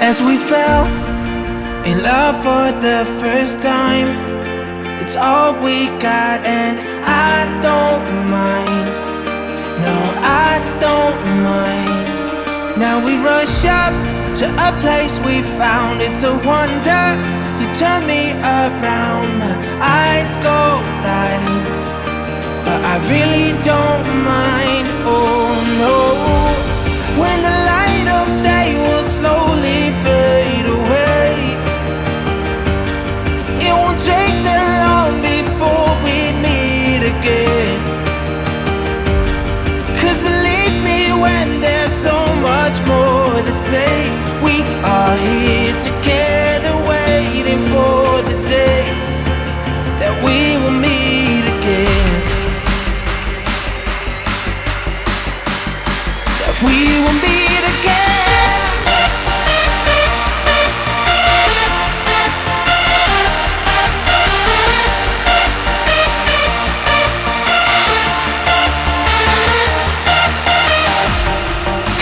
As we fell in love for the first time, it's all we got and I don't mind. No, I don't mind. Now we rush up to a place we found. It's a wonder. You turn me around, my eyes go blind, but I really don't mind. Oh no, when the light of day will slowly fade away, it won't take that long before we meet again. 'Cause believe me, when there's so much more to say, we are here together waiting for the day that we will meet again. That we will meet again.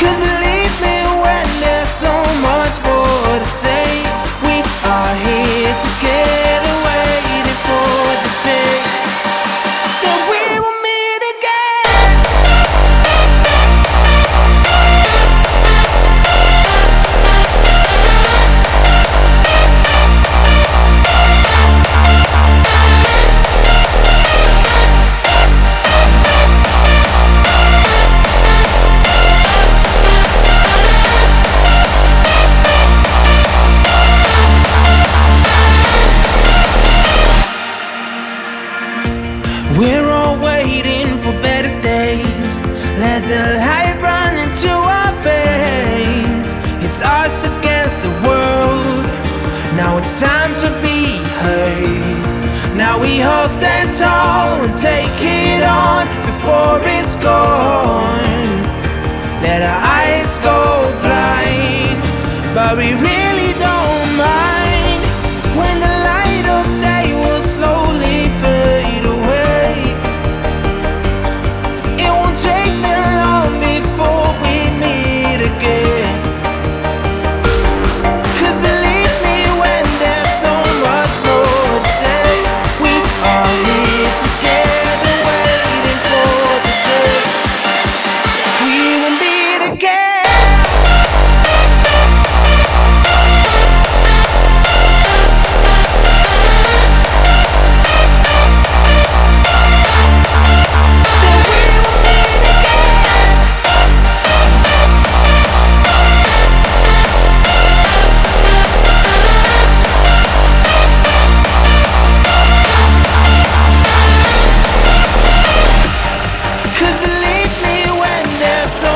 Cause believe me, when there's so much more to say, we are here together waiting for the day that we will meet again. We're all waiting for better days. Let the light run into our veins. It's us against the world. Now it's time to be heard. Now we all stand tall and take it on before it's gone. Let our eyes go blind, but we really don't mind. When the light of day will slowly fade away, it won't take that long before we meet again. 'Cause believe me, when there's so much more to say, we are here together waiting for the day we will meet again. Cause believe me, when there's so